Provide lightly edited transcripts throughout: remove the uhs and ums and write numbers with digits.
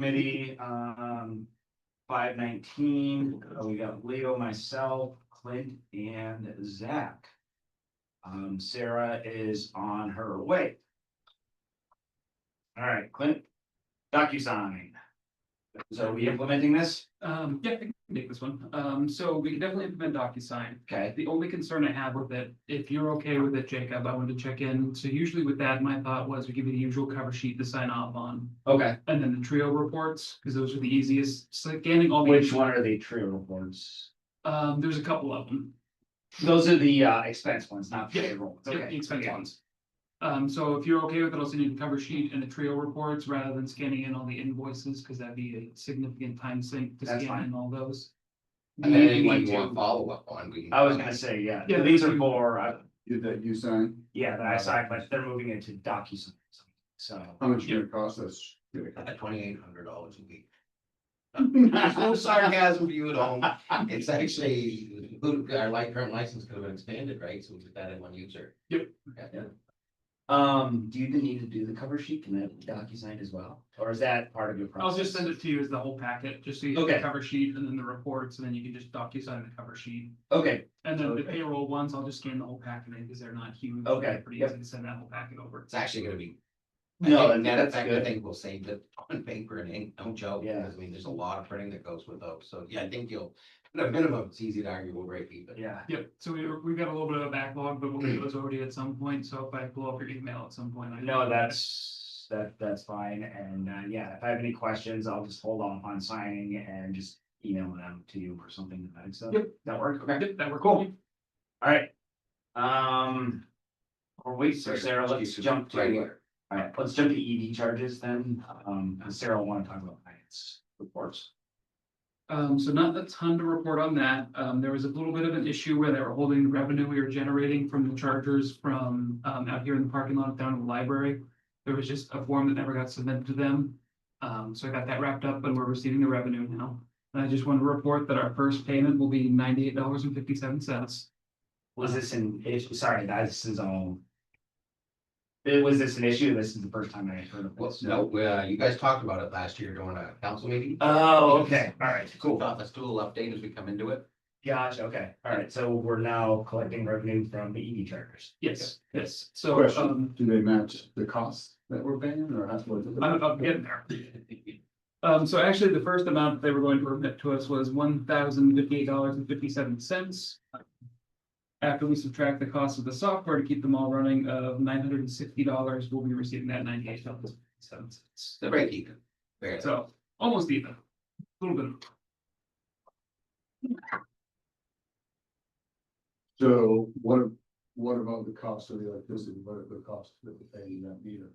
Committee, 519, we got Leo, myself, Clint, and Zach. Sarah is on her way. All right, Clint, DocuSign. So are we implementing this? Yeah, I can make this one. So we can definitely implement DocuSign. Okay, The only concern I have with it, if you're okay with it, Jacob, I wanted to check in. So usually with that, my thought was we give you the usual cover sheet to sign off on. okay. And then the trio reports, because those are the easiest, scanning all the. Which one are the trio reports? There's a couple of them. Those are the expense ones, not Yeah, payroll. Yep, Okay. the expense Yeah. ones. So if you're okay with it, I'll send you the cover sheet and the trio reports rather than scanning in all the invoices, because that'd be a significant time sink to That's scan fine. in all those. And then We anyone need you want to- follow-up on, we can. I was gonna say, yeah, Yeah, these are you- for, That you sign, yeah, that I signed, but they're moving into DocuSign. So. how much did it cost us? $2,800 a week. There's no sarcasm for you at home. It's actually, our current license could have been expanded, right? So we put that in one user. Yep. Okay. Do you need to do the cover sheet? Can that be DocuSign as well? Or is that part of your I'll process? just send it to you as the whole packet, just so you have the Okay. cover sheet and then the reports, and then you can just DocuSign the cover sheet. Okay, And then the Okay. payroll ones, I'll just scan the whole packet in because they're not huge. Okay, They're pretty yep. easy to send that whole packet over. It's actually gonna be. No, Net that's effect, good. I think we'll save it on paper and ink, don't joke, Yeah. because I mean, there's a lot of printing that goes with those, so yeah, I think you'll, at a minimum, it's easy to argue we'll break even. yeah. Yep, so we've got a little bit of a backlog, but we'll get those already at some point, so if I pull up your email at some point. I can- No, that's fine. And yeah, if I have any questions, I'll just hold off on signing and just email them to you or something like that. So Yep. that work? Okay. Yep, that works. Cool. All right. Or wait, so Sarah, let's jump to, Regular. all right, let's jump to ED charges then. And Sarah will want to talk about finance reports. So not a ton to report on that. There was a little bit of an issue where they were holding the revenue we were generating from the chargers from, out here in the parking lot down in the library. There was just a form that never got submitted to them. So I got that wrapped up and we're receiving the revenue now. And I just want to report that our first payment will be $98.57. Was this an issue? Sorry, this is all. Was this an issue? This is the first time I heard of Well, this. no, you guys talked about it last year during a council meeting. Oh, okay. All right, Cool, cool. let's do a little update as we come into it. Gotcha. Okay. All right. So we're now collecting revenue from the EV chargers. Yes, yes. So, Question, do they match the costs that we're paying or has what? I'm getting there. So actually, the first amount they were going to remit to us was $1,058.57. After we subtract the cost of the software to keep them all running of $960, we'll be receiving that $98.57. The break even. Barely. So almost even, a little bit. So what about the cost of the electricity? What are the costs that we're paying that meter?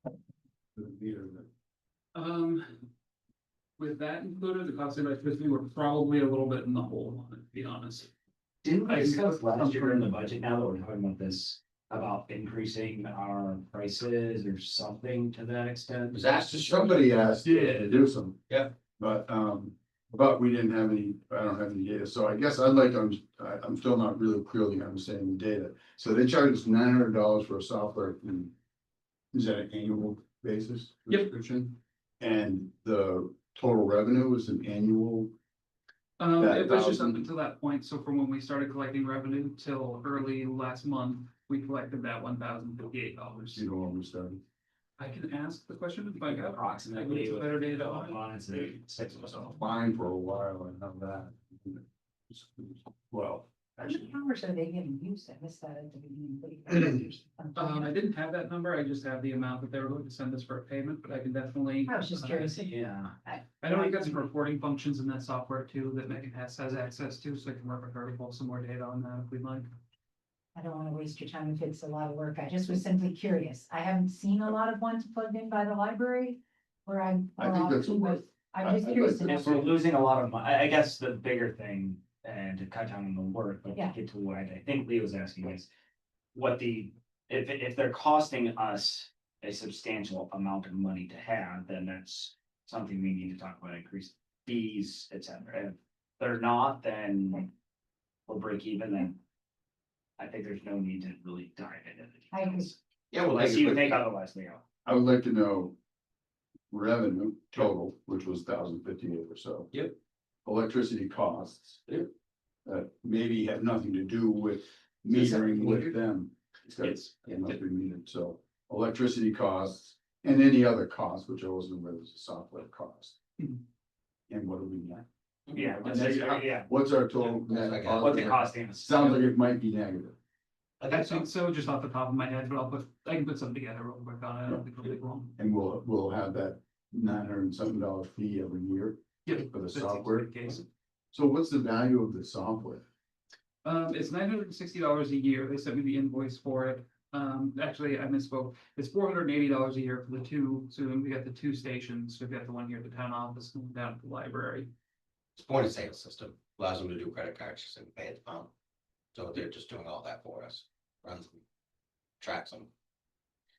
The meter that. With that included, the cost of electricity, we're probably a little bit in the hole on it, to be honest. Didn't we discuss last year in the budget now that we're talking about this, about increasing our prices or something to that extent? Was asked to Somebody asked to do some. Yeah. But we didn't have any, I don't have any data, so I guess I'd like to, I'm still not really clearly understanding the data. So they charge us $900 for a software fee. Is that an annual basis? Yep. Subscription? And the total revenue is an annual, It was just up 1,000. until that point, so from when we started collecting revenue till early last month, we collected that $1,058. you know, almost done. I can ask the question if I got Approximately. better data on it. It's a 6 or so. Fine for a while, I know that. Well, How many hours are they getting used? I missed that at the beginning. I didn't have that number, I just have the amount that they were going to send us for a payment, but I can definitely. I was just curious. Yeah. I know we got some reporting functions in that software too that Megan has access to, so I can work with her to pull some more data on that if we'd like. I don't want to waste your time if it's a lot of work. I just was simply curious. I haven't seen a lot of ones plugged in by the library where I'm. I think that's a worth- I'm just I'd curious. like to If know. we're losing a lot of money, I guess the bigger thing, and to cut down on the work, but to Yeah. get to what I think Leo was asking is. What if they're costing us a substantial amount of money to have, then that's something we need to talk about, increased fees, et cetera. If they're not, then we'll break even, then. I think there's no need to really dive into the I agree. details. Yeah, well, Unless like, you think otherwise, Leo. I would like to know revenue total, which was 1,058 or so. Yep. Electricity costs. Yep. That maybe have nothing to do with Is that metering with metered? them. It's got, Yes. yeah, must be metered, so electricity costs and any other costs, which I wasn't aware was a software cost. Mhm. And what do we net? Yeah, And that's- yeah, What's our total Yeah, net? I got it. what they positive? costing us. Sounds like it might be negative. I I think think so. so, just off the top of my head, but I can put something together real quick on it, I don't think it'll take long. And we'll have that $900-something fee every year Yeah, for the that seems to be software. the case. So what's the value of the software? It's $960 a year, they sent me the invoice for it, actually, I misspoke, it's $480 a year for the two, so we got the two stations, we've got the one here at the town office and down at the library. It's point of sale system, allows them to do credit cards, just and pay at the phone. So they're just doing all that for us, runs them, tracks them.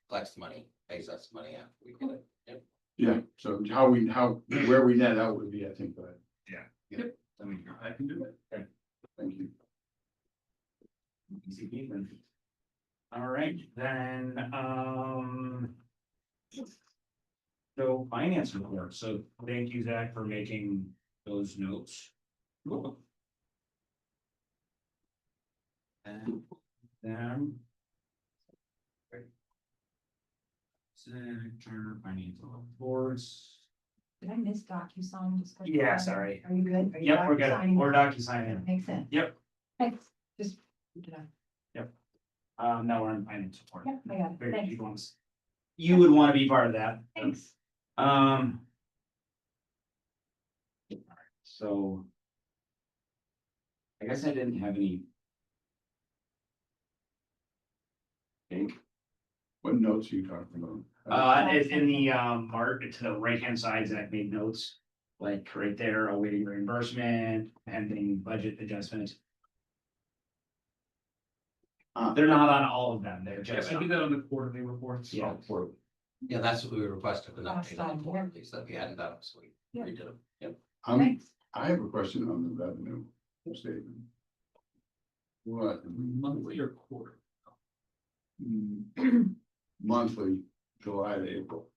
Collects the money, pays us money after we get it, yep. Yeah, so where we net out would be, I think, but I mean, I can do it. thank you. easy peasy. All right, then, so finance report, so thank you, Zach, for making those notes. And then. Center financial reports. Did I miss DocuSign discussion? Yeah, sorry. Are you good? Are you Yep, we're good. DocuSigning? We're DocuSigning. Makes sense. Yep. Thanks, just, did I? Now we're in finance report. Yeah, I got it, Figured thanks, you'd want us- You would want to be part of that. thanks. So. I guess I didn't have any. Big. What notes are you talking about? It's in the, mark to the right-hand side, Zach made notes. Like right there, awaiting reimbursement, pending budget adjustment. They're not on all of them, they're Yeah, just. I do that on the quarterly reports. Yeah. For Yeah, that's what we requested, an Last update on time, the yeah. board, at least that we hadn't done, so we Yeah. redid them, yep. Thanks. I have a question on the revenue statement. What, Monthly or quarter? monthly, July to April?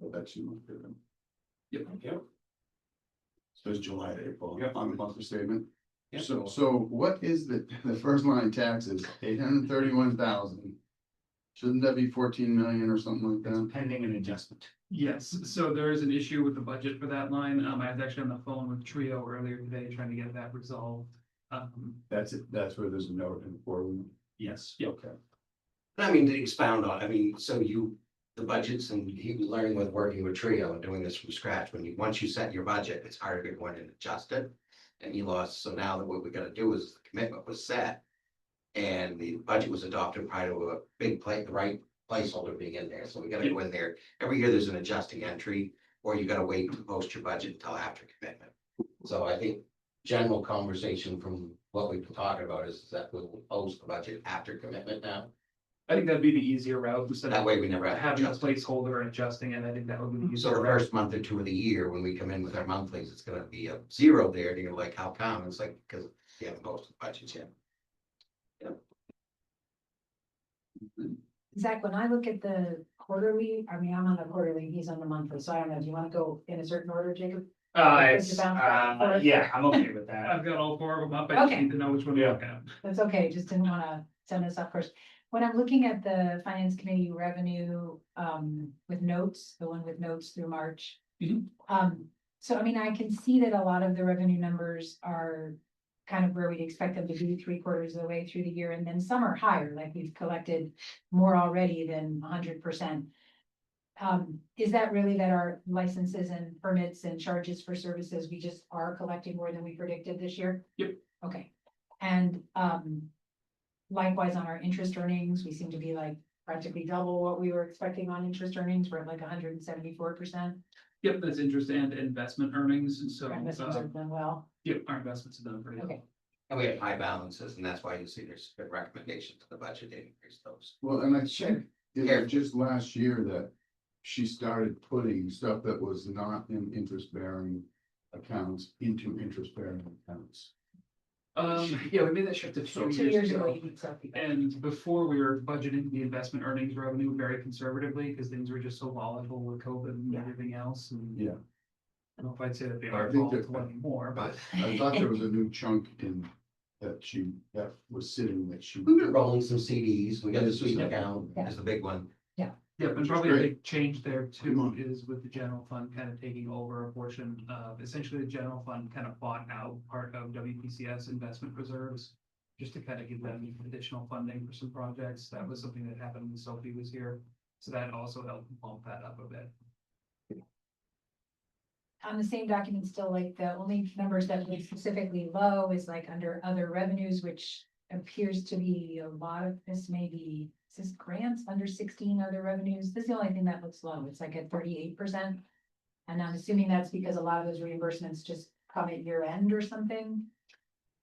But that's your monthly, then. Yep. Says July to April Yep. on the monthly statement. Yep. So what is the first line taxes, 831,000? Shouldn't that be 14 million or something like that? It's pending an adjustment. Yes, so there is an issue with the budget for that line, I was actually on the phone with Trio earlier today trying to get that resolved. That's it, that's where there's a note in the forward. Yes. Okay. I mean, to expound on, I mean, so the budgets and he was learning with working with Trio and doing this from scratch, once you set your budget, it's harder to go in and adjust it. And he lost, so now that what we gotta do is the commitment was set. And the budget was adopted prior to a big the right placeholder being in there, so we gotta go in there, every year there's an adjusting entry. Or you gotta wait to post your budget until after commitment. So I think general conversation from what we've been talking about is that we'll post the budget after commitment now. I think that'd be the easier route instead That of way we never have to having a adjust. it. placeholder and adjusting it, I think that would be the So easier the route. first month or two of the year, when we come in with our monthlies, it's gonna be a zero there, and you're like, how come? It's like, because you haven't posted budgets yet. Zach, when I look at the quarterly, I mean, I'm on the quarterly, he's on the monthly, so I don't know, do you wanna go in a certain order, Jacob? It's, Bounce back and forth. yeah, I'm okay with that. I've got all four of them up, I just Okay. need to know which one to look at. That's okay, just didn't wanna send us off first. When I'm looking at the finance committee revenue, with notes, the one with notes through March. Mhm. So I mean, I can see that a lot of the revenue numbers are kind of where we'd expect them to be 3/4 of the way through the year, and then some are higher, like we've collected more already than 100%. Is that really that our licenses and permits and charges for services, we just are collecting more than we predicted this year? Yep. Okay, and, likewise on our interest earnings, we seem to be like practically double what we were expecting on interest earnings, we're at like 174%. Yep, that's interest and investment earnings, and so, Our investments are done well, yep, our investments have done pretty well. okay, And we have high balances, and that's why you see there's a recommendation to the budget to increase those. Well, and I Sure. think it Yeah. was just last year that she started putting stuff that was not in interest bearing accounts into interest bearing accounts. Yeah, we made that shift a few 2 years years ago. ago. you did something. And before we were budgeting the investment earnings revenue very conservatively, because things were just so volatile with COVID and Yeah. everything else, and. Yeah. I don't know if I'd say that they I are think volatile that- anymore, but. I thought there was a new chunk in that was sitting that she. We've been rolling some CDs, we got the sweep account, Yeah. is the big one. Yeah, Which and is probably a great. big change there Come too on. is with the general fund kind of taking over a portion of, essentially the general fund kind of bought out part of WPCS investment reserves. Just to kind of give them additional funding for some projects. That was something that happened when Sophie was here. So that also helped bump that up a bit. On the same document, still like the only numbers that were specifically low is like under other revenues, which appears to be a lot of this maybe, is this grants under 16 other revenues? This is the only thing that looks low. It's like at 38%. And I'm assuming that's because a lot of those reimbursements just come at year end or something.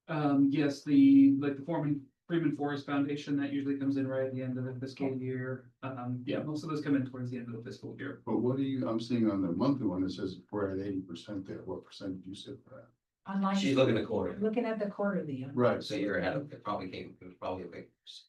Yes, like the Freeman Forest Foundation, that usually comes in right at the end of the fiscal year. Yeah, most of those come in towards the end of the fiscal year. But what do you, I'm seeing on the monthly one, it says we're at 80% there. What percent did you say for that? Online. She's looking at quarter. Looking at the quarterly. Right. So you're ahead of, it was probably a big.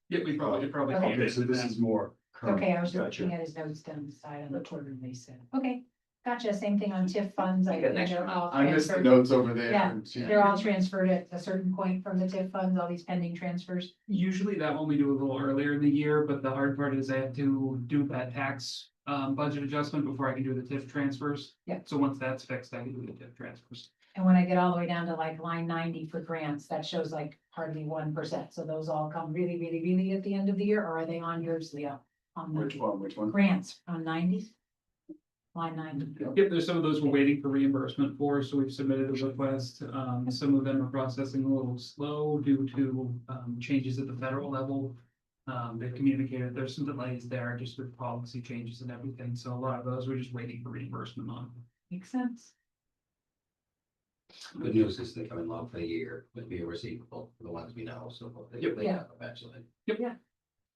Yeah, it probably. Okay. came Okay, in so with this that. is more. current. Okay, I was just Gotcha. looking at his notes down the side on the quarterly said. Okay, gotcha. Same thing on TIF funds. I You got think next they're one. all I missed the transferred. notes over there. Yeah, and see- They're all transferred at a certain point from the TIF funds, all these pending transfers. Usually that one we do a little earlier in the year, but the hard part is I have to do that tax budget adjustment before I can do the TIF transfers. Yeah. So once that's fixed, I can do the TIF transfers. And when I get all the way down to like line 90 for grants, that shows like hardly 1%. So those all come really, really, really at the end of the year, or are they on yours, Leo? On Which the one, which one? grants on 90s? Line 90. Yep, there's some of those we're waiting for reimbursement for, so we've submitted a request. Some of them are processing a little slow due to changes at the federal level. They've communicated there's some delays there just with policy changes and everything, so a lot of those we're just waiting for reimbursement on. Makes sense. Good news is they come in low for the year, would be a receivable for the ones we know, so Yep. they have eventually.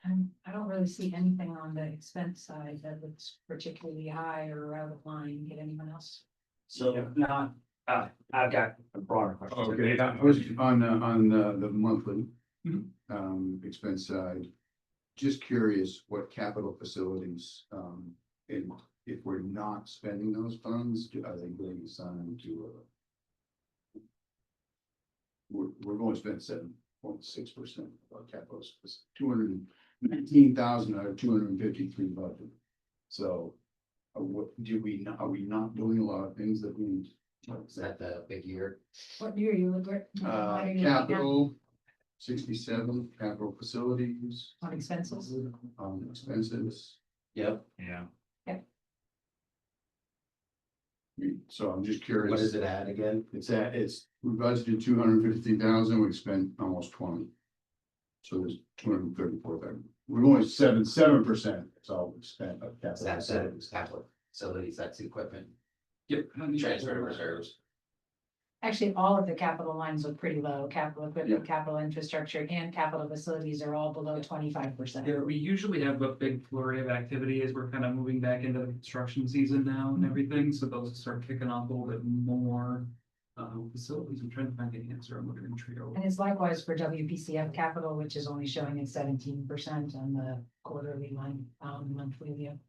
And I don't really see anything on the expense side that looks particularly high or out of line. Get anyone else? So not, I've got a broader question. Okay, I was on the monthly. Mhm. Expense side. Just curious what capital facilities, and if we're not spending those funds, are they being assigned to? We're going to spend 7.6% of our capital, 219,000 out of 253 budget. So, what are we not doing a lot of things that we? Is that the big year? What year you look at? Capital, 67, capital facilities, On expenses? expenses. Yep. Yeah. So I'm just curious. What does it add again? We budgeted 253,000, we spent almost 20. So there's 234,000. We're only 7%, that's all we spent of capital. That's it, it's capital facilities, that's equipment, Yep. transfer to reserves. Actually, all of the capital lines look pretty low. Capital equipment, capital infrastructure, and capital facilities are all below 25%. Yeah, we usually have a big flurry of activity as we're kind of moving back into the construction season now and everything, so those start kicking off a little bit more. Facilities, I'm trying to find the answer, I'm looking in Trio. And it's likewise for WPCF capital, which is only showing at 17% on the quarterly line, monthly view.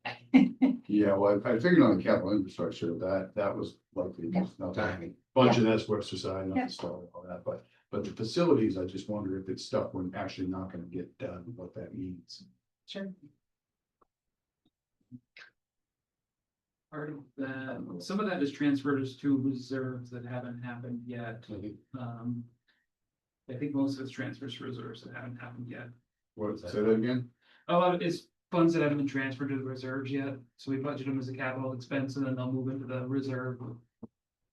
Yeah, well, I figured on the capital infrastructure, that was likely just nothing. Timing. Bunch of that's Webster side, Yeah. nothing started all that, but the facilities, I just wonder if it's stuff we're actually not gonna get done, what that means. Sure. Part of that, some of that is transferred to reserves that haven't happened yet. I think most of it's transfers to reserves that haven't happened yet. What, say that again? A lot of it's funds that haven't been transferred to the reserves yet, so we budget them as a capital expense and then they'll move into the reserve.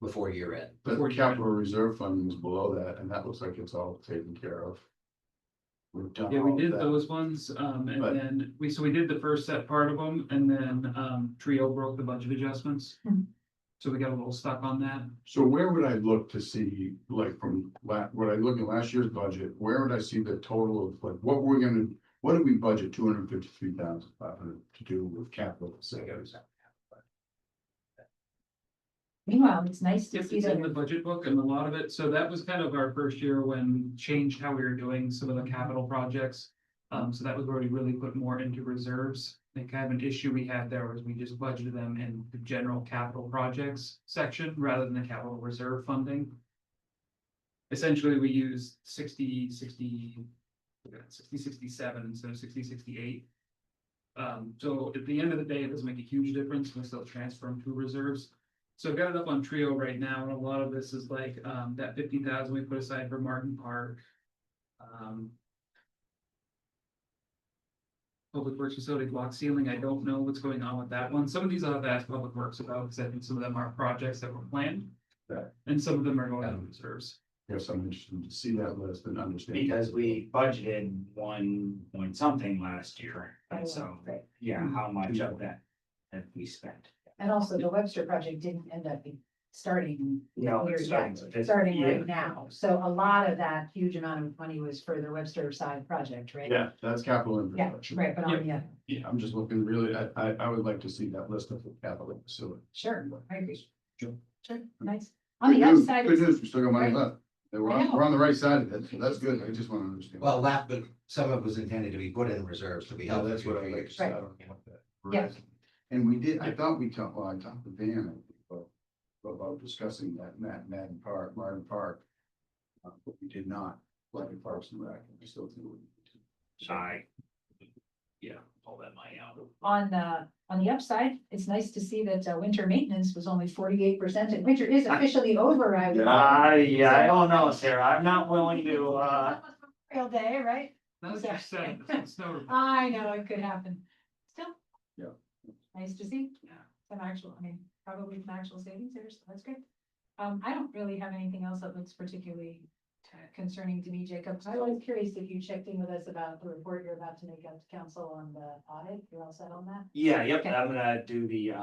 Before year end. But the capital reserve fund is below that, and that looks like it's all taken care of. We've done Yeah, all we of did that. those ones, and But- then we did the first set part of them, and then, Trio broke the budget adjustments. Mhm. So we got a little stuck on that. So where would I look to see, like, when I look at last year's budget, where would I see the total of, like, what did we budget 253,500 to do with capital facilities? Meanwhile, it's nice to It's see it's that. in the budget book and a lot of it, so that was kind of our first year when changed how we were doing some of the capital projects. So that was where we really put more into reserves. I think kind of an issue we had there was we just budgeted them in the general capital projects section rather than the capital reserve funding. Essentially, we used 67 instead of 68. So at the end of the day, it doesn't make a huge difference, we still transfer them to reserves. So I've got it up on Trio right now, and a lot of this is like, that 50,000 we put aside for Martin Park. Public Works Facility block ceiling, I don't know what's going on with that one. Some of these I'll have to ask Public Works about, because I think some of them are projects that were planned. Yeah. And some of them are going to reserves. Yes, I'm interested to see that list and understand. Because we budgeted 1 point something last year, and so, Right. yeah, how much of that have we spent? And also the Webster project didn't end up starting. No, here it's yet, starting. starting Yeah. right now. So a lot of that huge amount of money was for the Webster side project, right? Yeah, that's capital Yeah, infrastructure. right, but on the other, Yeah, I'm just looking really, I would like to see that list of the capital facility. sure, I agree. Sure. Sure, nice. On the Good news, upside, Good news, we still got money Right. left. And We're I on, know. we're on the right side of it, so that's good, I just wanna understand. Well, that, but some of it was intended to be put in reserves to be Yeah, held. that's what I like to say. I Right. don't want that. Yeah. And we did, I thought we talked, well, I talked to Dan, I think, about discussing that, Madden Park, Martin Park. But we did not, like in Parks and Rec, and we still do. Yeah, pull that money out. on the upside, it's nice to see that winter maintenance was only 48% and winter is officially over, I would. Yeah, I don't know, Sarah, I'm not willing to, Real day, right? That's just said, it's snow. I know it could happen. Still. Yeah. Nice to see. Yeah. Some actual, I mean, probably some actual savings there, so that's great. I don't really have anything else that looks particularly concerning to me, Jacob. I was curious if you checked in with us about the report you're about to make up to council on the audit. You're all set on that? yeah, yep, Okay. I'm gonna do the,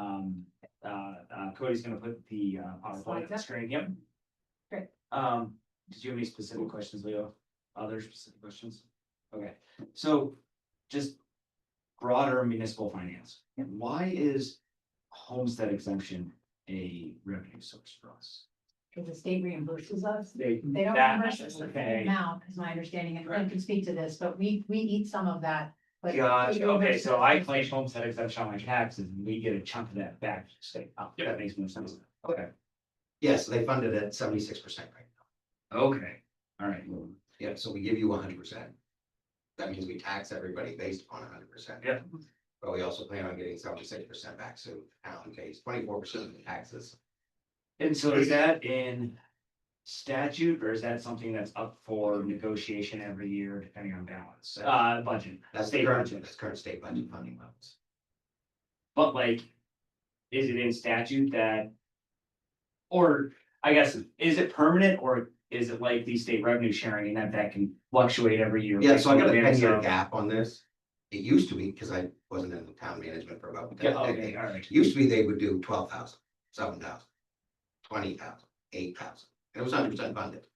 Cody's gonna put the, PowerPoint on Slides the up. screen, yep. Great. Did you have any specific questions, Leo? Other specific questions? Okay, so just broader municipal finance. Why is homestead exemption a revenue source for us? Because the state reimburses us. They They don't that- reimburse us the full okay. amount, is my understanding, and Glenn can speak to this, but we eat some of that. but Gotcha, they okay, reimburse so us. I claim homestead exemption on my taxes, and we get a chunk of that back to the state. Oh, that makes more sense. Okay. Yes, they funded at 76% right now. Okay, all right. Yeah, so we give you 100%. That means we tax everybody based upon 100%. Yeah. But we also plan on getting 76% back, so town pays 24% of the taxes. And so is that in statute, or is that something that's up for negotiation every year, depending on balance? Budget, That's the state current, budget. that's current state budget funding levels. But like, is it in statute that? Or, I guess, is it permanent, or is it like the state revenue sharing and that can fluctuate every year? Yeah, so I got a based on 10-year the- gap on this. It used to be, because I wasn't in the town management for about Yeah, 10 okay, decades. all right. It used to be they would do 12,000, 7,000, 20,000, 8,000. It was 100% funded.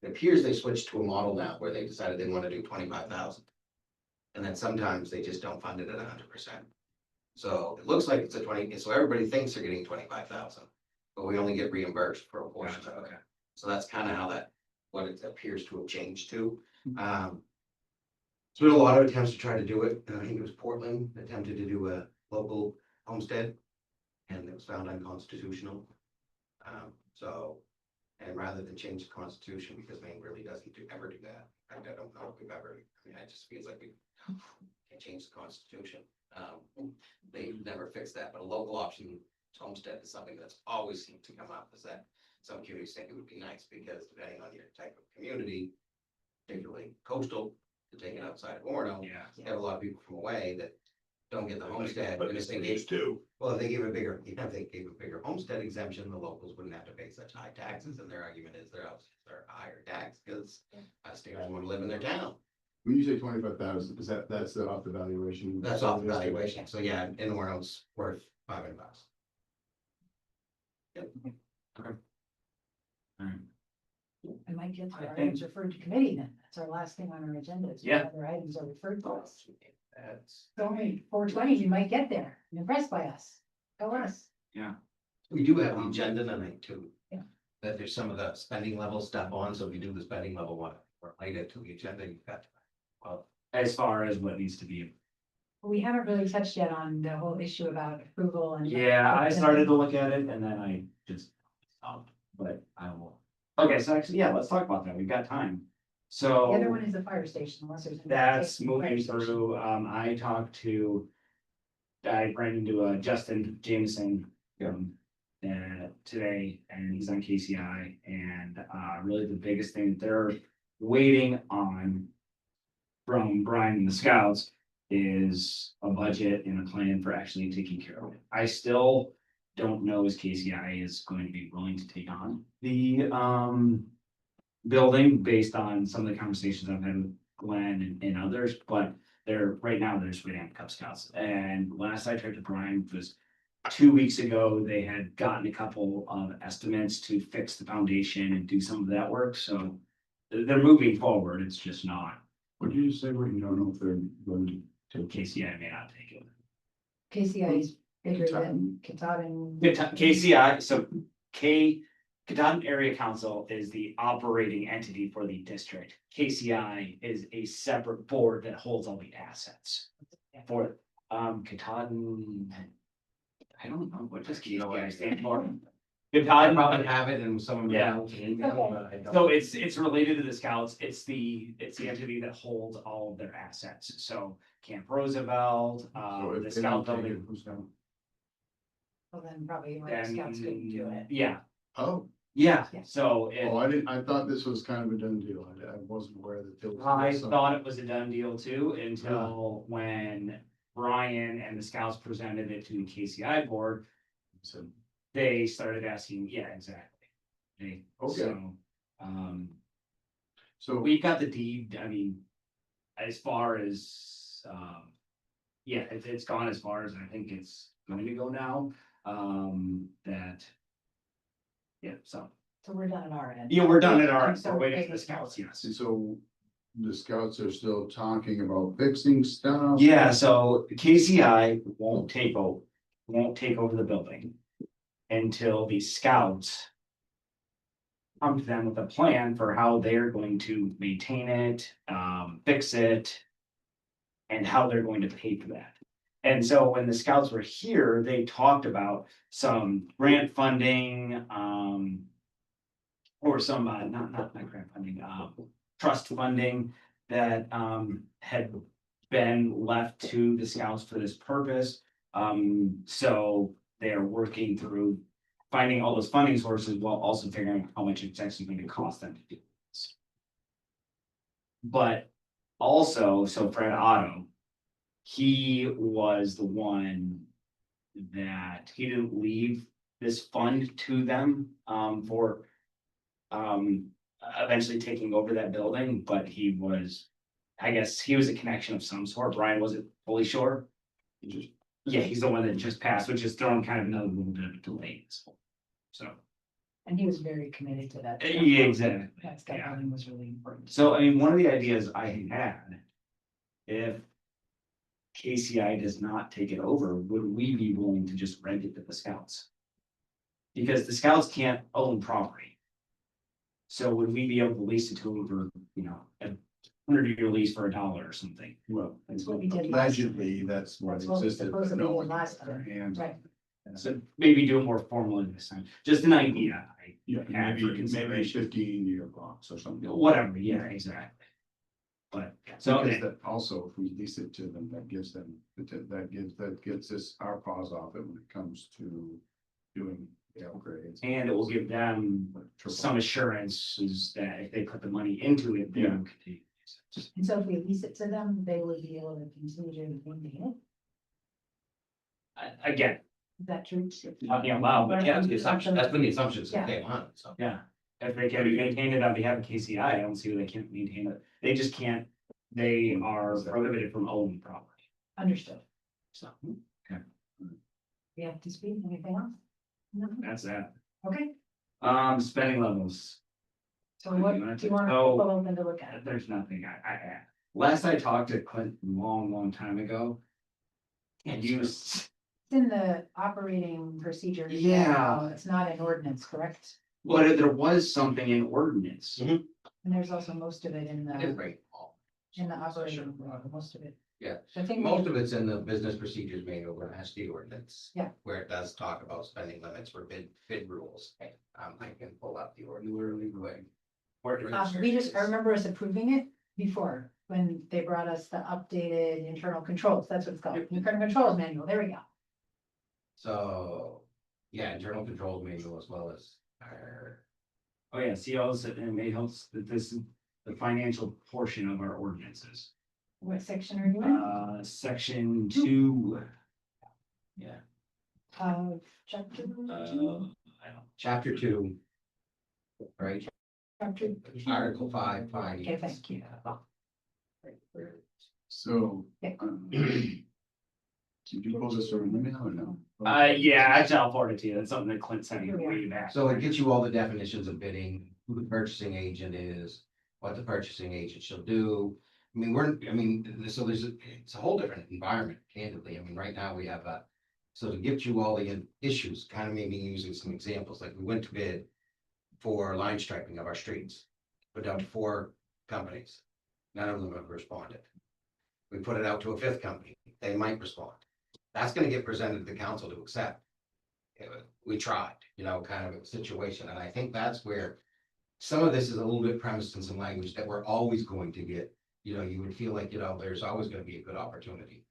It appears they switched to a model now where they decided they want to do 25,000. And then sometimes they just don't fund it at 100%. So it looks like it's a 20, so everybody thinks they're getting 25,000, but we only get reimbursed for a portion Gotcha, of it. okay. So that's kind of how what it appears to have changed to. There's been a lot of attempts to try to do it. I think it was Portland attempted to do a local homestead. And it was found unconstitutional. And rather than change the constitution, because Maine really doesn't ever do that. I don't know if we've ever, I mean, it just feels like we can't change the constitution. They never fixed that, but a local option homestead is something that's always seemed to come up, is that some communities think it would be nice, because depending on your type of community, particularly coastal, to take it outside of Orono, Yeah. you have a lot of people from away that don't get the homestead. But and if it's they used to. Well, if they give a bigger, even if they gave a bigger homestead exemption, the locals wouldn't have to pay such high taxes, and their argument is their houses are higher tax, because stayers want to live in their town. When you say 25,000, is that's off the valuation? That's off the valuation, so yeah, in Orono's worth 500,000. All right. I might get to I our think- items referred to committee then. That's our last thing on our agenda. is what Yeah. Other items are referred to us. That's, So only 4:20, you might get there. I'm impressed by us. Go us. yeah. We do have the agenda tonight too. Yeah. That there's some of the spending level stuff on, so if you do the spending level one, related to the agenda, you've got. Well, As far as what needs to be. We haven't really touched yet on the whole issue about approval and. Yeah, I started to look at it and then I just stopped, but I will. Okay, so actually, yeah, let's talk about that. We've got time. The other one So is the fire station, unless there's. anything that's to take from the fire moving station. through. I talked to. I ran into Justin Jameson. Today, and he's on KCI, and really the biggest thing they're waiting on. From Brian and the Scouts is a budget and a plan for actually taking care of it. I still don't know as KCI is going to be willing to take on the building based on some of the conversations I've had with Glenn and others, but they're right now they're just waiting on the Cub Scouts. And last I talked to Brian was 2 weeks ago, they had gotten a couple of estimates to fix the foundation and do some of that work, so they're moving forward. It's just not. What did you say, what you don't know if they're going to? KCI may not take it. KCI is bigger than Katahdin. KCI, so Katahdin Area Council is the operating entity for the district. KCI is a separate board that holds all the assets. For Katahdin, I don't know, what does KCI stand for? I Katahdin, probably have it in some of Yeah. my. so it's related to the Scouts. It's the entity that holds all of their assets. So Camp Roosevelt, So if the they Scout don't take it, building. who's gonna? Well, then probably one of the scouts couldn't do it. Yeah, Oh, yeah, Yeah. so oh, I didn't, I thought this was kind of a done deal. I wasn't aware that there was. I some- thought it was a done deal too, until when Brian and the Scouts presented it to the KCI board, So, they started asking, yeah, exactly. Okay. So, so we got the deed, I mean, as far as, yeah, it's gone as far as I think it's going to go now, that. Yeah, so, So we're done at our end. yeah, we're done at our, So we're waiting for the maybe- Scouts, yes. so the scouts are still talking about fixing stuff. Yeah, so KCI won't take over the building until the Scouts come to them with a plan for how they're going to maintain it, fix it, and how they're going to pay for that. And so when the Scouts were here, they talked about some grant funding, or some, not grant funding, trust funding that, had been left to the Scouts for this purpose. So they're working through finding all those funding sources while also figuring out how much it's actually going to cost them to do this. But also, so Fred Otto, he was the one that he didn't leave this fund to them, for eventually taking over that building, but he was, I guess he was a connection of some sort. Brian wasn't fully sure. Yeah, he's the one that just passed, which is throwing kind of another little bit of a delay in this whole. So, And he was very committed to that. yeah, exactly. That scout building was really important. So, I mean, one of the ideas I had, if KCI does not take it over, would we be willing to just rent it to the Scouts? Because the Scouts can't own property. So would we be able to lease it to them for, a 100-year lease for $1 or something? Well, That's what we did last time. allegedly, that's what That's what we existed, but supposedly no did one last got their time. hands. Right. So maybe do it more formally this time, just an idea, Yeah, Yeah, for maybe consideration. 15-year blocks or something. whatever, yeah, exactly. But, so, Because that also, if we lease it to them, that gives them, that gets us our paws off it when it comes to doing the upgrades. and it will give them some assurances that if they put the money into it, they will continue. And so if we lease it to them, they would be able to continue to maintain Again, it. Is that true? talking out loud, but Yeah, that's the assumption, that's been the assumption since Yeah. day one, so. yeah, if they can maintain it on behalf of KCI, I don't see why they can't maintain it. They just can't, they are prohibited from owning property, Understood. so We have to speak, anything else? No? that's that. Okay, Spending levels, so what You want do you to- want oh. people open to look at? there's nothing, last I talked to Clint long time ago. And It's in the operating procedures. Yeah. manual. It's not an ordinance, correct? But there was something in ordinance. And there's also most of it in It is the, right. operating, most of it. Yeah. I think Most of it's in the business procedures manual, where it has the ordinance. Yeah. Where it does talk about spending limits for bid rules. I can pull up the ordinance. I remember us approving it before, when they brought us the updated internal controls, that's what it's called, internal controls manual, there we go. So, yeah, internal control manual as well as our, Oh, yeah, see, also, it may help that this is the financial portion of our ordinances. What section are you in? Section 2. Yeah. Chapter I two? don't. chapter 2. Right, Chapter. article 5, Okay, finance. thank you. So. Yeah. Did you pull this from an email or no? Yeah, actually, I'll forward it to you. That's something that Clint sent me way back. So it gets you all the definitions of bidding, who the purchasing agent is, what the purchasing agent shall do. I mean, so it's a whole different environment, candidly. I mean, right now we have so to give you all the issues, kind of maybe using some examples, like we went to bid for line striping of our streets. Put down to 4 companies. None of them have responded. We put it out to a 5th company. They might respond. That's gonna get presented to the council to accept. We tried, kind of a situation, and I think that's where some of this is a little bit premised in some language that we're always going to get, you would feel like, there's always gonna be a good opportunity.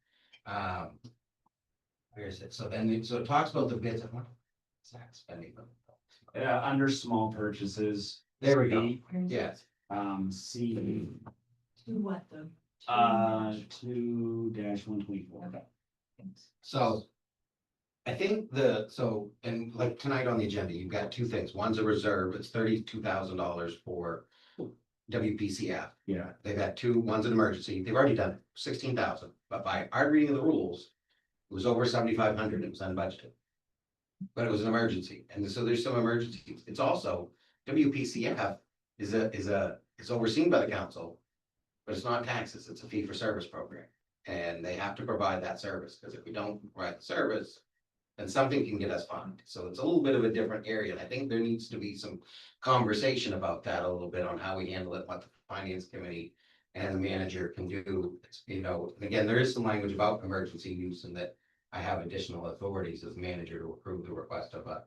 Where is it? So it talks about the bids. Spending them. Under small purchases. There we go. C, Yes, C, To what though? 2-124. so. I think and like tonight on the agenda, you've got 2 things. One's a reserve, it's $32,000 for WPCF. Yeah. They've had 2, one's an emergency, they've already done 16,000, but by our reading of the rules, it was over 7,500, it was unbudgeted. But it was an emergency, and so there's some emergencies. It's also, WPCF is it's overseen by the council, but it's not taxes, it's a fee for service program. And they have to provide that service, because if we don't provide the service, then something can get us fined. So it's a little bit of a different area, and I think there needs to be some conversation about that a little bit on how we handle it, what the finance committee and the manager can do. And again, there is some language about emergency use, and that I have additional authorities as manager to approve the request of a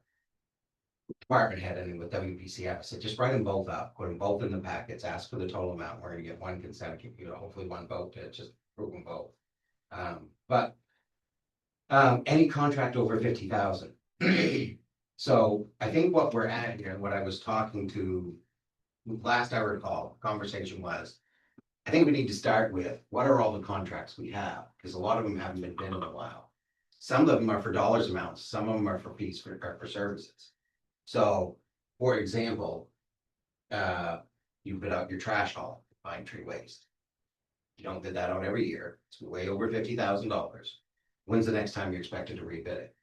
department head. And with WPCF, I said, just write them both up, put them both in the packets, ask for the total amount. We're gonna get 1 consent, hopefully 1 vote to just approve them both. But any contract over 50,000. So I think what we're at here, and what I was talking to, last I recall, conversation was, I think we need to start with, what are all the contracts we have? Because a lot of them haven't been bid in a while. Some of them are for dollars amounts, some of them are for fees for services. So, for example, you bid out your trash haul, Pine Tree Waste. You don't bid that out every year, it's way over $50,000. When's the next time you're expected to rebid it?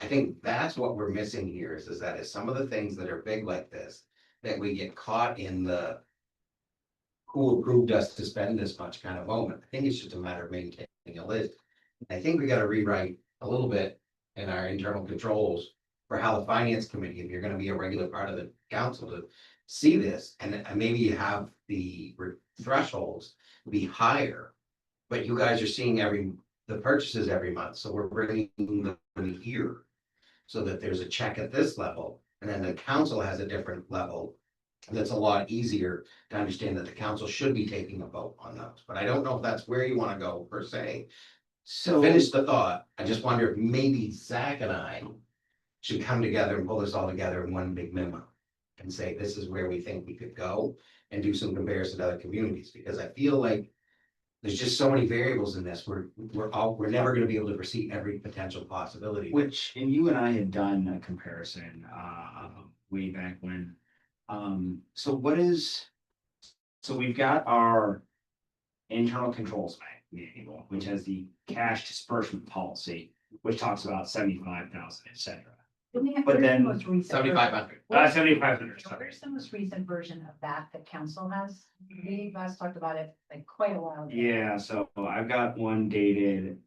I think that's what we're missing here is that some of the things that are big like this, that we get caught in the who approved us to spend this much kind of moment. I think it's just a matter of maintaining a list. I think we got to rewrite a little bit in our internal controls for how the finance committee, if you're going to be a regular part of the council, to see this, and maybe you have the thresholds be higher, but you guys are seeing the purchases every month, so we're bringing them here, so that there's a check at this level, and then the council has a different level. That's a lot easier to understand that the council should be taking a vote on those, but I don't know if that's where you want to go per se. So finish the thought. I just wonder if maybe Zach and I should come together and pull this all together in one big memo and say, this is where we think we could go, and do some comparison to other communities, because I feel like there's just so many variables in this. We're never going to be able to foresee every potential possibility. And you and I had done a comparison, way back when. So we've got our internal controls manual, which has the cash disbursement policy, which talks about 75,000, etc. But then 7,500. 7,500. Where's the most recent version of that council has? We last talked about it like quite a while ago. Yeah, so I've got one dated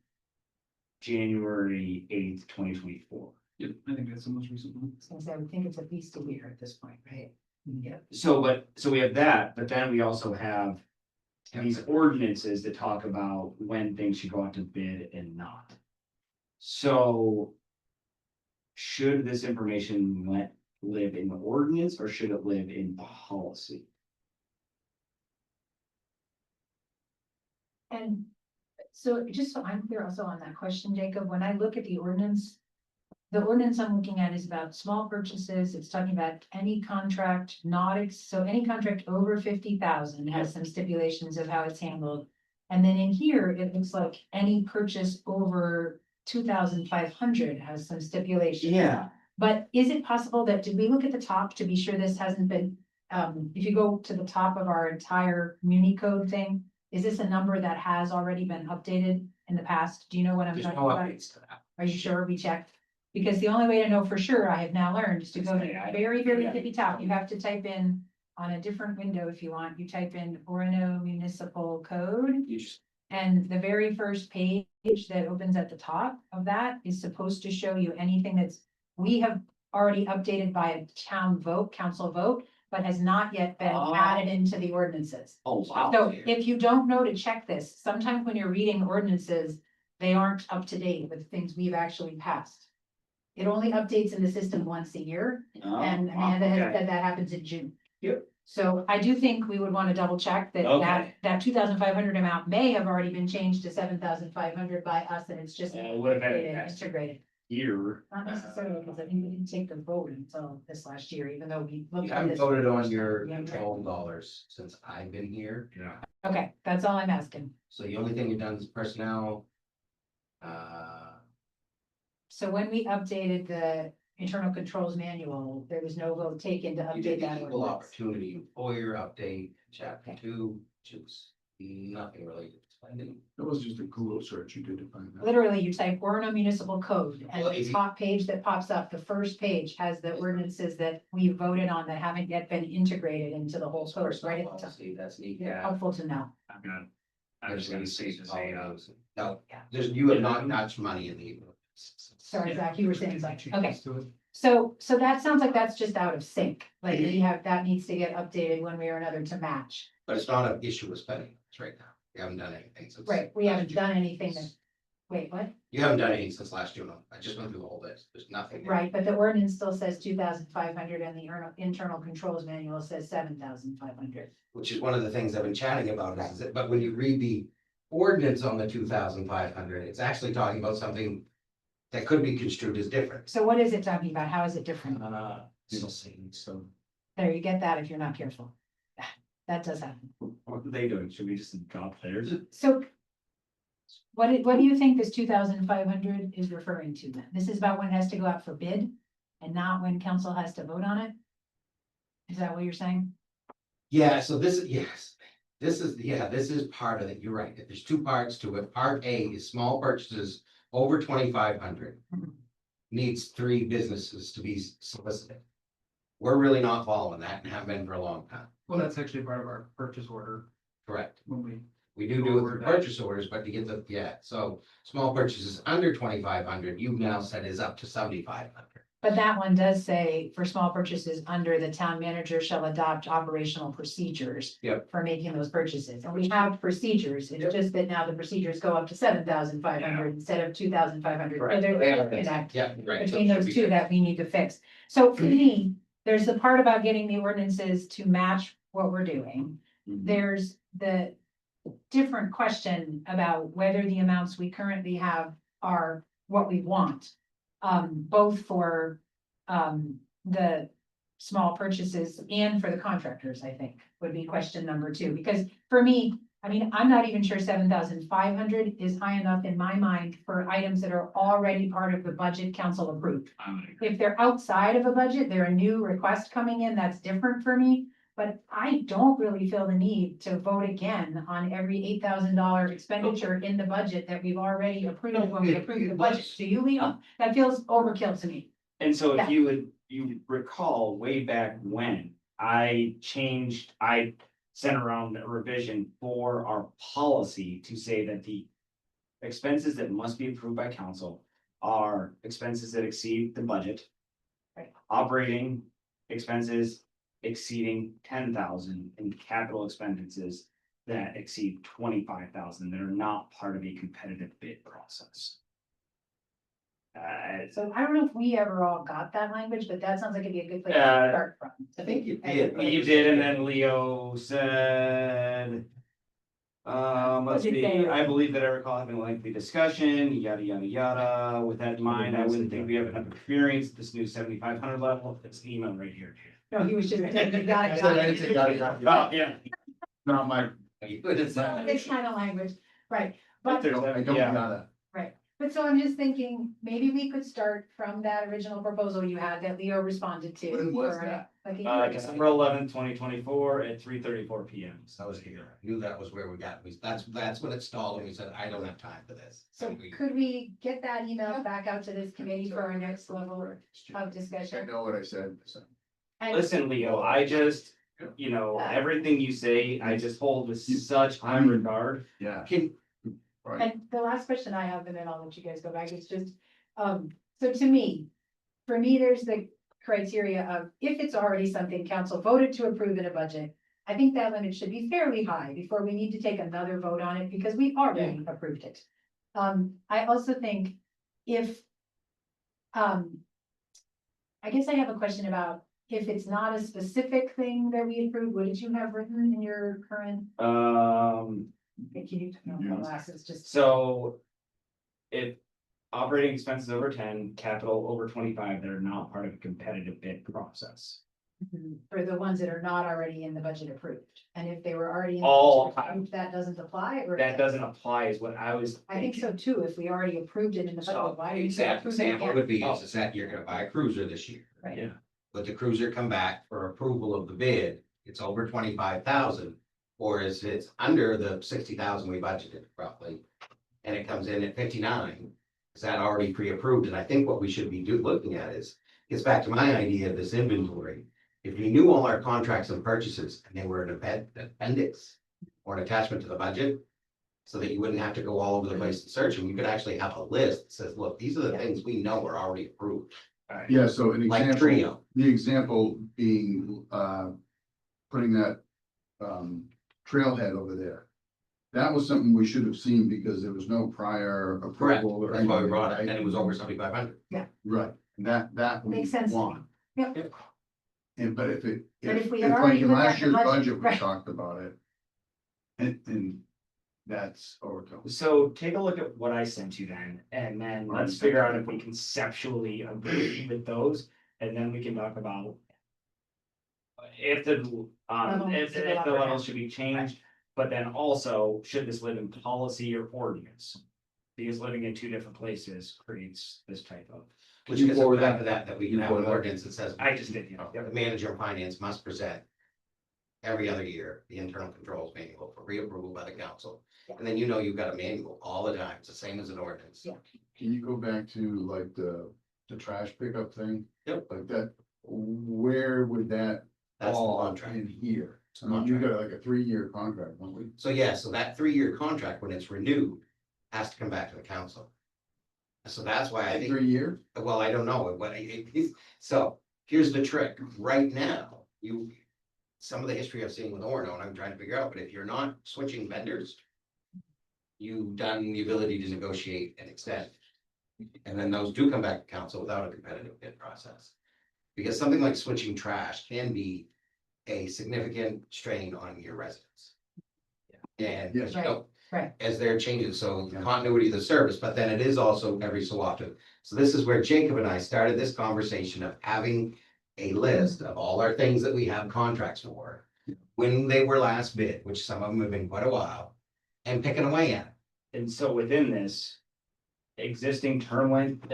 January 8th, 2024. Yep, I think that's the most recent one. Since I would think it's at least a year at this point, right? Yeah. So we have that, but then we also have these ordinances that talk about when things should go out to bid and not. So should this information live in the ordinance or should it live in policy? And so just so I'm clear also on that question, Jacob, when I look at the ordinance I'm looking at is about small purchases. It's talking about any contract so any contract over 50,000 has some stipulations of how it's handled. And then in here, it looks like any purchase over 2,500 has some stipulations. Yeah. But is it possible that, did we look at the top to be sure this hasn't been, if you go to the top of our entire muni code thing, is this a number that has already been updated in the past? Do you know what I'm There's talking no about? updates to that. Are you sure we checked? Because the only way to know for sure, I have now learned, is to go to the very, very tippy top. You have to type in on a different window if you want. You type in Orono Municipal Code. You just, And the very first page that opens at the top of that is supposed to show you anything we have already updated by a council vote, but has not yet been Oh. added into the ordinances. oh, wow. So if you don't know to check this, sometimes when you're reading ordinances, they aren't up to date with things we've actually passed. It only updates in the system once a year, Oh, and wow, Amanda has okay. said that happens in June. Yep. So I do think we would want to double check that Okay. that 2,500 amount may have already been changed to 7,500 by us, and it's just Yeah, it would have been integrated. Here. Not necessarily, because I think we didn't take the vote until this last year, even though we looked You at haven't this. voted for the on first your time. Yeah, right. control dollars since I've been here. Yeah. Okay, that's all I'm asking. So the only thing you've done is personnel. So when we updated the internal controls manual, there was no vote taken to You update did the that equal ordinance. opportunity employer update, chapter Okay. 2, which was nothing related to spending. That was just a Google search you did to find that. Literally, you type Orono Municipal Code, and Well, the if you- top page that pops up, the first page has the ordinances that we voted on that haven't yet been integrated into the whole code, right? at the top. Policy, that's neat. Yeah, helpful to know. I'm gonna. I was gonna say, No, Yeah. you have not touched money in the. Sorry, Zach, you were saying something. Okay, Let's do it. so that sounds like that's just out of sync. Like that needs to get updated one way or another to match. But it's not an issue with spending it's right now. You haven't done anything since. Right, we last haven't June. done anything that, wait, what? You haven't done anything since last June. I just went through the whole list. There's nothing. there. Right, but the ordinance still says 2,500 and the internal controls manual says 7,500. Which is one of the things I've been chatting about is that, but when you read the ordinance on the 2,500, it's actually talking about something that could be construed as different. So what is it talking about? How is it different? So There, you get that if you're not careful. That does happen. What are they doing? Should we just drop theirs? So what do you think this 2,500 is referring to then? This is about when it has to go out for bid and not when council has to vote on it? Is that what you're saying? Yeah, so this is, yes, this is part of it. You're right. There's two parts to it. Part A is small purchases over 2,500. Mhm. Needs 3 businesses to be solicited. We're really not following that and have been for a long time. Well, that's actually part of our purchase order Correct. when we, We do it through purchase orders, but to get so small purchases under 2,500, you've now said is up to 7,500. But that one does say for small purchases under the town manager shall adopt operational procedures. Yep. For making those purchases. And we have procedures. It's Yep. just that now the procedures go up to 7,500 instead of 2,500. So Correct. there's a Yeah. disconnect Yeah, right. so between it should those be two fixed. that we need to fix. So for me, there's the part about getting the ordinances to match what we're doing. There's the different question about whether the amounts we currently have are what we want. Both for, the small purchases and for the contractors, I think, would be question number 2. Because for me, I mean, I'm not even sure 7,500 is high enough in my mind for items that are already part of the budget council approved. If they're outside of a budget, they're a new request coming in, that's different for me. But I don't really feel the need to vote again on every $8,000 expenditure in the budget that we've already approved when we approved the budget. Do you, Leo? That feels overkill to me. And so Yeah. if you recall way back when I sent around a revision for our policy to say that the expenses that must be approved by council are expenses that exceed the budget. Right. Operating expenses exceeding 10,000 and capital expenses that exceed 25,000 that are not part of a competitive bid process. So I don't know if we ever all got that language, but that sounds like it'd be a good place to Uh, start from. I think you did. You did, and then Leo said. Let's What did see, they- I believe that I recall having a lengthy discussion, yada, yada, yada. With that in mind, I wouldn't think we have enough experience at this new 7,500 level. It's the email right here. No, he was just, you got it, got I it. didn't say got it, got it. Oh, yeah. Not my, You put it So this kind of language, right, but. There's I don't yeah. gotta. But so I'm just thinking, maybe we could start from that original proposal you had that Leo responded to. When was for, that? like a year ago. December 11th, 2024 at 3:34 PM. I was here, I knew that was where we got, that's when it stalled, and we said, I don't have time for this. So And we- could we get that email back out to this committee for our next level of I discussion? know what I said, so. And- Listen, Leo, I just, you know, everything you say, I just hold with such high regard. Yeah. Can, Right, And the last question I have, and then I'll let you guys go back, is just, so to me, for me, there's the criteria of if it's already something council voted to approve in a budget, I think that limit should be fairly high before we need to take another vote on it because we already approved it. I also think if, I guess I have a question about if it's not a specific thing that we approve, what did you have written in your current, can you, no, glasses, just. So. If operating expenses over 10, capital over 25, they're not part of a competitive bid process. For the ones that are not already in the budget approved, and if they were already. In the All- budget approved, that doesn't apply, or? That doesn't apply is what I was I think so thinking. too, if we already approved it in the so, budget, why? do we example approve it again? would be, is that you're gonna buy a cruiser this year. Right. Yeah. But the cruiser come back for approval of the bid, it's over 25,000. Or is it under the 60,000 we budgeted roughly? And it comes in at 59, is that already pre-approved? And I think what we should be looking at is, gets back to my idea of this inventory. If we knew all our contracts and purchases and they were an appendix or an attachment to the budget. So that you wouldn't have to go all over the place and search, and you could actually have a list that says, look, these are the Yeah. things we know are already approved. yeah, so an Like example, Trio. the example being, putting that, trailhead over there. That was something we should have seen because there was no prior Correct, approval. or that's why we anything, brought it, right? and it was over 7,500. Right, and that we Makes sense to me. want. Yep. And but if it, But if if we if had already like in put that last in the year's budget, budget, we right. talked about it. And that's overkill. So take a look at what I sent you then, and then let's figure out if we conceptually agree with those, and then we can talk about. If the, if to go the up or level down. should be changed, but then also, should this live in policy or ordinance? Because living in two different places creates this type of, Which You gets us forward back that? to that we You can have an forward that? ordinance that says. I just did, you know, The manager of finance must present. Every other year, the internal controls manual for reapproval by the council. And then you know you've got a manual all the time, it's the same as an ordinance. Yeah. Can you go back to like the trash pickup thing? Yep. Like that, where would that That's the fall contract. in here? I mean, you got like a 3-year contract, don't we? So yeah, so that 3-year contract, when it's renewed, has to come back to the council. So that's why I think. 3 years? Well, I don't know, but so here's the trick, right now, some of the history I've seen with Orono, and I'm trying to figure out, but if you're not switching vendors. You've done the ability to negotiate and extend. And then those do come back to council without a competitive bid process. Because something like switching trash can be a significant strain on your residents. And, Yes. you know, Right. as they're changing, so the Yeah. continuity of the service, but then it is also every so often. So this is where Jacob and I started this conversation of having a list of all our things that we have contracts for. When they were last bid, which some of them have been quite a while, and picking away at it. and so within this. Existing term length,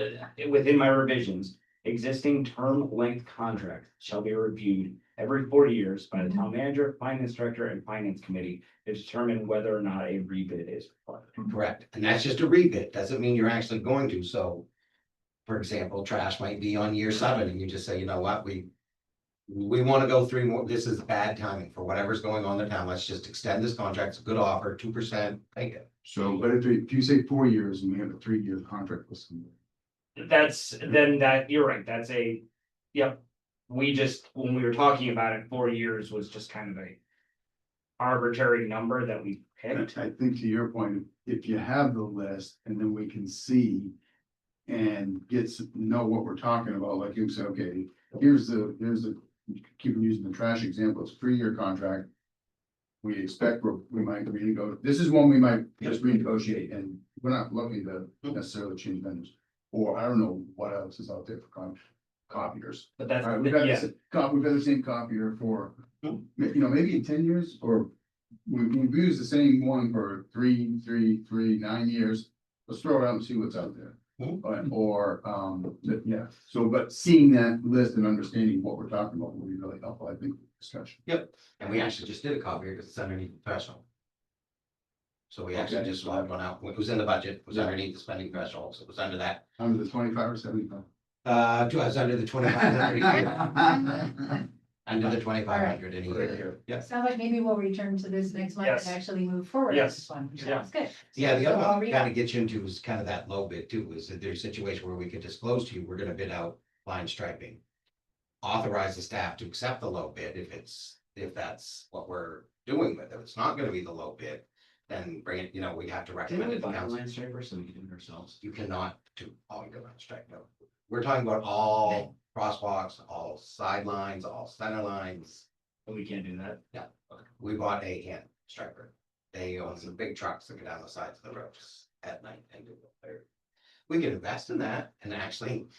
within my revisions, existing term length contract shall be reviewed every 4 years by the town manager, finance director, and finance committee. To determine whether or not a rebid is required. Correct, and that's just a rebid, doesn't mean you're actually going to, so. For example, trash might be on year 7 and you just say, you know what, we. we want to go 3 more, this is bad timing for whatever's going on in the town, let's just extend this contract, it's a good offer, 2%, take it. So, but if you say 4 years and we have a 3-year contract with somebody. then you're right, that's yep. We just, when we were talking about it, 4 years was just kind of a arbitrary number that we picked. I think to your point, if you have the list and then we can see and know what we're talking about, like you said, okay, here's the, keep using the trash example, it's a 3-year contract. We expect we might renegotiate, this is one we might just renegotiate, and we're not looking to necessarily change vendors. Or I don't know what else is out there for copiers. But that's, All right, we've got yeah, we've got the same copier for, maybe in 10 years, or we've used the same one for 9 years. Let's throw it out and see what's out there. Yeah, so, but seeing that list and understanding what we're talking about will be really helpful, I think, discussion. And we actually just did a copier because it's underneath professional. So we actually Okay. just swapped one out, it was in the budget, it was Yeah. underneath the spending threshold, so it was under that. Under the 25 or 75? It was under the 2,500. Under the 2,500 in a year. Yeah. Sounds like maybe we'll return to this next month Yes. and actually move forward with Yes. this one, which Yeah. sounds good. Yeah, the So other I'll one read kind out- of gets you into is kind of that low bid too, is that there's a situation where we could disclose to you, we're gonna bid out line striping. Authorize the staff to accept the low bid if that's what we're doing with it. If it's not gonna be the low bid, then bring it, we have to didn't recommend we it to buy a council. line striper so we can do it ourselves? You cannot do all your line stripe, no. We're talking about all crosswalks, all sidelines, all center lines. But we can't do that. Yeah, we bought a hand striper. They own some big trucks that go down the sides of the roads at night and do it there. We can invest in that and actually,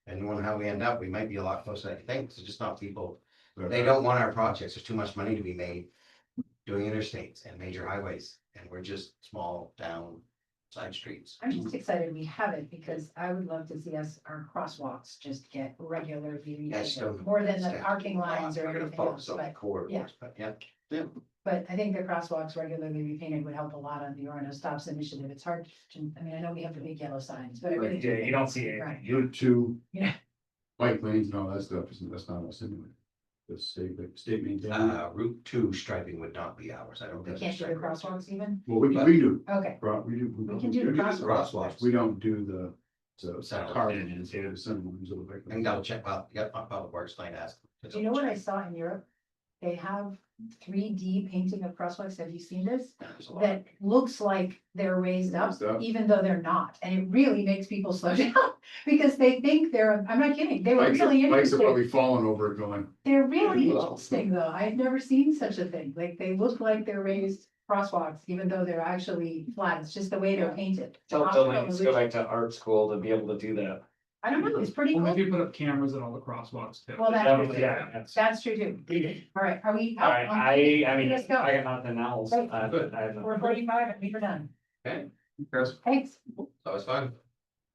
depending on how we end up, we might be a lot closer than I think. It's just not people, they don't want our projects. There's too much money to be made doing interstates and major highways, and we're just small down side streets. I'm just excited we have it because I would love to see our crosswalks just get regularly Yeah, still- repainted, more than the parking lines or We're gonna everything else, focus on the but. corridors, but yeah. But I think the crosswalks regularly repainted would help a lot on the Orono Stops initiative. It's hard to, I mean, I know we have the big yellow signs, but I really. Yeah, you don't see it. Right. Route 2. Yeah. Bike lanes and all that stuff, that's not us anyway. The state maintained. Route 2 striping would not be ours. I don't. We think can't do the crosswalks even? Well, we do. Okay, We do. We can do the crosswalks. We don't do the Center car lanes. lanes, yeah, the center ones or the bike I can lanes. double check, well, yeah, Public Works might ask. do you know what I saw in Europe? They have 3D painting of crosswalks. Have you seen this? There's a lot. That looks like they're raised up, Raised up. even though they're not, and it really makes people slow down. Because they think I'm not kidding, they were Bikes really are interested. probably falling over it going. They're really Wow. interesting though, I've never seen such a thing, like they look like they're raised crosswalks, even though they're actually flat, it's just the way they're painted. Tell Optical Delaney to go illusion. back to art school to be able to do that. I don't know, it's pretty Well, cool. maybe put up cameras at all the crosswalks too. Well, that's true, Yeah, that's- that's true too. All right, are we? All right, I mean, Let's go. I got nothing else. Great. I have We're nothing. 45 and we're done, Okay, thanks. that was fun.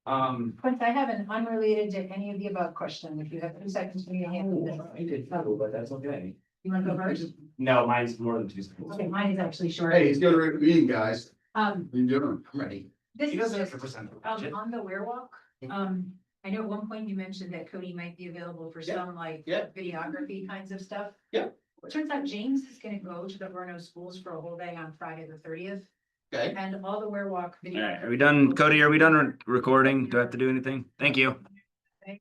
Quince, I have an unrelated to any of the above question, if you have 2 seconds for me to handle this. I did, but that's okay. You wanna go first? No, mine's more than 2 seconds. Okay, mine is actually short. Hey, he's got a great meeting, guys. What What are you doing? I'm ready. This He is doesn't have just, to present the budget. on the Werewalk, I know at one point you mentioned that Cody might be available for Yeah. some like Yeah. videography kinds of stuff. Yeah. It turns out James is gonna go to the Orono schools for a whole day on Friday the 30th, Okay, and all the Werewalk. All right, are we done? Cody, are we done recording? Do I have to do anything? Thank you. okay.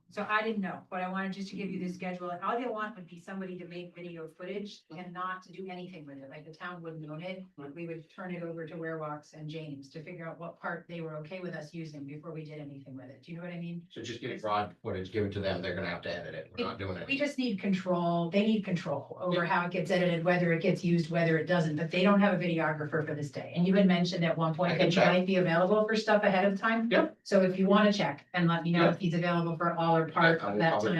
So I didn't know, but I wanted just to give you the schedule, and all they want would be somebody to make video footage and not to do anything with it, like the town wouldn't own it. We would turn it over to Werewalks and James to figure out what part they were okay with us using before we did anything with it, do you know what I mean? So just give it broad footage, give it to them, they're gonna have to edit it, we're not doing it. We just need control, they need control over how it gets edited, whether it gets used, whether it doesn't, but they don't have a videographer for this day. And you had mentioned at one I point can that you check. might be available for stuff ahead of time. Yep. So if you want to check and let me know if he's available for all or part I will of that probably- time.